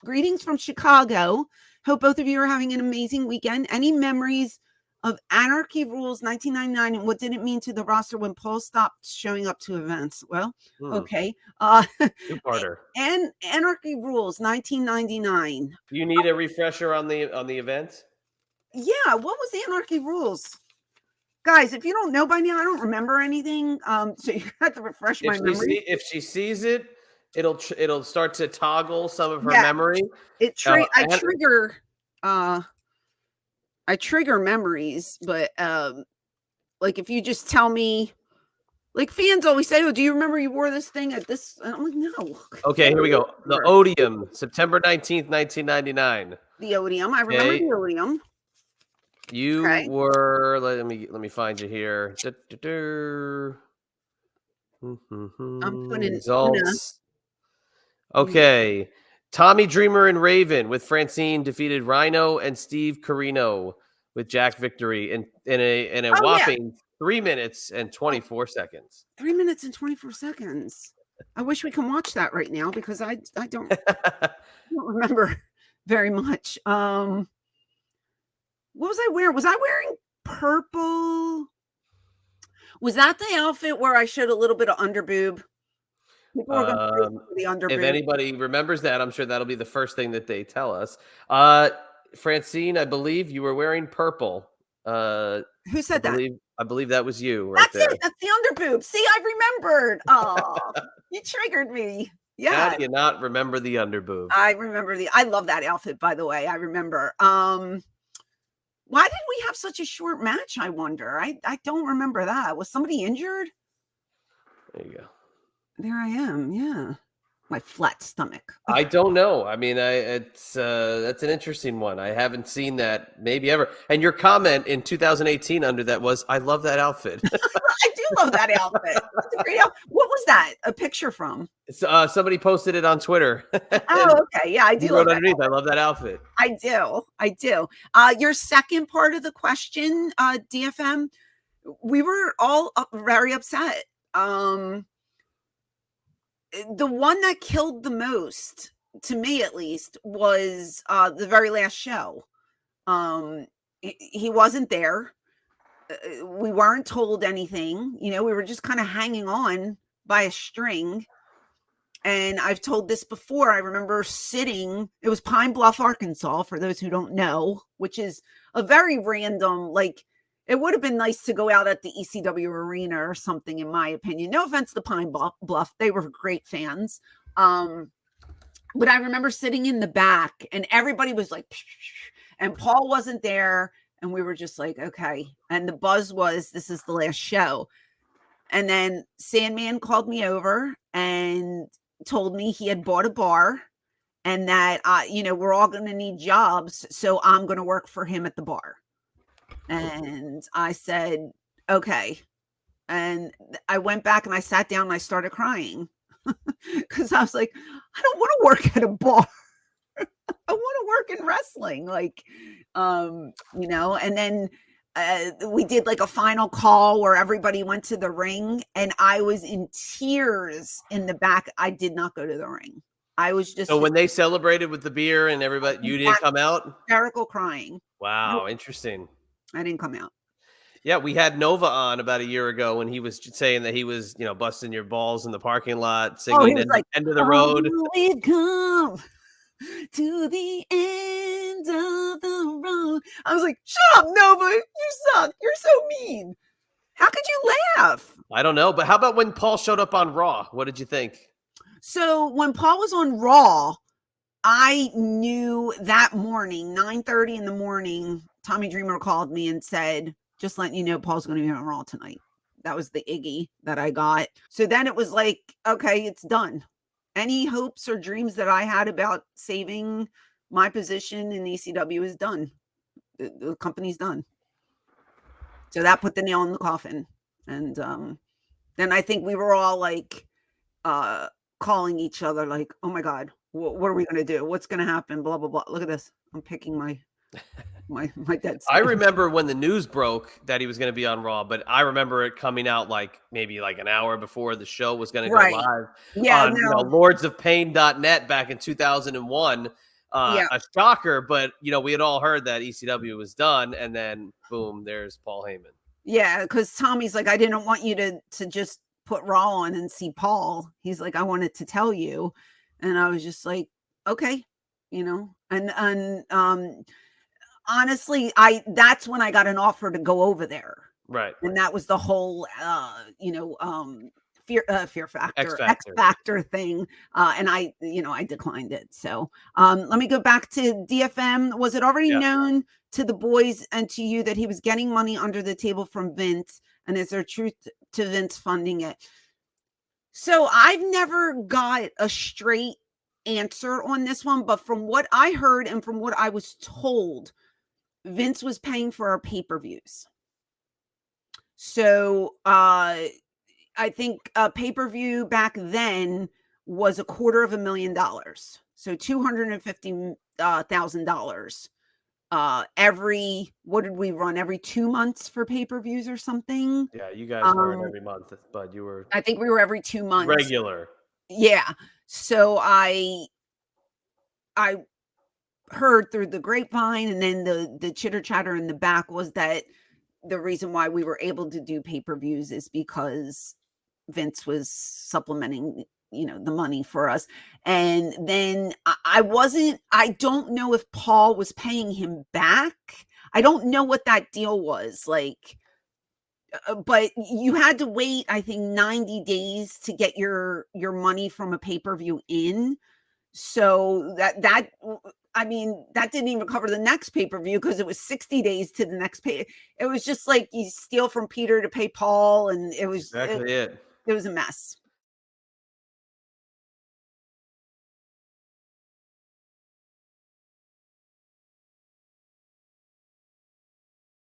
greetings from Chicago. Hope both of you are having an amazing weekend. Any memories of Anarchy Rules 1999 and what did it mean to the roster when Paul stopped showing up to events? Well, okay. Two-parter. And Anarchy Rules 1999. You need a refresher on the event? Yeah, what was Anarchy Rules? Guys, if you don't know by now, I don't remember anything. So you have to refresh my memory. If she sees it, it'll start to toggle some of her memory. I trigger memories, but like if you just tell me, like fans always say, "Oh, do you remember you wore this thing at this?" I'm like, no. Okay, here we go. The Odeum, September 19th, 1999. The Odeum, I remember the Odeum. You were. Let me find you here. I'm putting results. Okay, Tommy Dreamer and Raven with Francine defeated Rhino and Steve Corino with Jack Victory in a whopping 3 minutes and 24 seconds. 3 minutes and 24 seconds. I wish we can watch that right now because I don't remember very much. What was I wearing? Was I wearing purple? Was that the outfit where I showed a little bit of underboob? People are going to the underboob. If anybody remembers that, I'm sure that'll be the first thing that they tell us. Francine, I believe you were wearing purple. Who said that? I believe that was you. That's it. That's the underboob. See, I remembered. Oh, you triggered me. Yeah. How do you not remember the underboob? I remember I love that outfit, by the way. I remember. Why did we have such a short match? I wonder. I don't remember that. Was somebody injured? There you go. There I am. Yeah. My flat stomach. I don't know. I mean, that's an interesting one. I haven't seen that maybe ever. And your comment in 2018 under that was, "I love that outfit." I do love that outfit. That's a great outfit. What was that? A picture from? Somebody posted it on Twitter. Oh, okay. Yeah, I do. You wrote underneath, "I love that outfit." I do. Your second part of the question, DFM, we were all very upset. The one that killed the most, to me at least, was the very last show. He wasn't there. We weren't told anything. We were just kind of hanging on by a string. And I've told this before. I remember sitting, it was Pine Bluff, Arkansas, for those who don't know, which is a very random, like, it would have been nice to go out at the ECW arena or something, in my opinion. No offense to Pine Bluff. They were great fans. But I remember sitting in the back and everybody was like, and Paul wasn't there. And we were just like, okay. And the buzz was, this is the last show. And then Sandman called me over and told me he had bought a bar and that, we're all going to need jobs. So I'm going to work for him at the bar. And I said, okay. And I went back and I sat down and I started crying because I was like, I don't want to work at a bar. I want to work in wrestling. Like, and then we did like a final call where everybody went to the ring and I was in tears in the back. I did not go to the ring. I was just. So when they celebrated with the beer and everybody, you didn't come out? Hysterical crying. Wow. Interesting. I didn't come out. Yeah, we had Nova on about a year ago when he was saying that he was, busting your balls in the parking lot, singing End of the Road. We've come to the end of the road. I was like, shut up, Nova. You suck. You're so mean. How could you laugh? I don't know. But how about when Paul showed up on Raw? What did you think? So when Paul was on Raw, I knew that morning, 9:30 in the morning, Tommy Dreamer called me and said, just letting you know, Paul's going to be on Raw tonight. That was the Iggy that I got. So then it was like, okay, it's done. Any hopes or dreams that I had about saving my position in ECW is done. The company's done. So that put the nail in the coffin. And then I think we were all like calling each other like, oh my God, what are we going to do? What's going to happen? Blah, blah, blah. Look at this. I'm picking my dead skin. I remember when the news broke that he was going to be on Raw, but I remember it coming out maybe an hour before the show was going to go live on lordsofpain.net back in 2001. Yeah. a shocker, but we had all heard that ECW was done, and then boom, there's Paul Heyman. Yeah, because Tommy's like, I didn't want you to just put Raw on and see Paul. He's like, I wanted to tell you. And I was just like, okay, and honestly, that's when I got an offer to go over there. Right. And that was the whole Fear Factor, X Factor. Factor thing. And I declined it. So let me go back to DFM. Was it already known to the boys and to you that he was getting money under the table from Vince? And is there truth to Vince funding it? So I've never got a straight answer on this one, but from what I heard and from what I was told, Vince was paying for our pay-per-views. So I think a pay-per-view back then was $250,000. So $250,000. What did we run? Every 2 months for pay-per-views or something? Yeah, you guys weren't every month, but you were. I think we were every 2 months. Regular. Yeah. So I heard through the grapevine, and then the chitter chatter in the back was that the reason why we were able to do pay-per-views is because Vince was supplementing, the money for us. And then I don't know if Paul was paying him back. I don't know what that deal was like, but you had to wait, I think 90 days to get your money from a pay-per-view in. So that didn't even cover the next pay-per-view because it was 60 days to the next pay. It was just like you steal from Peter to pay Paul, and it was exactly it. It was a mess.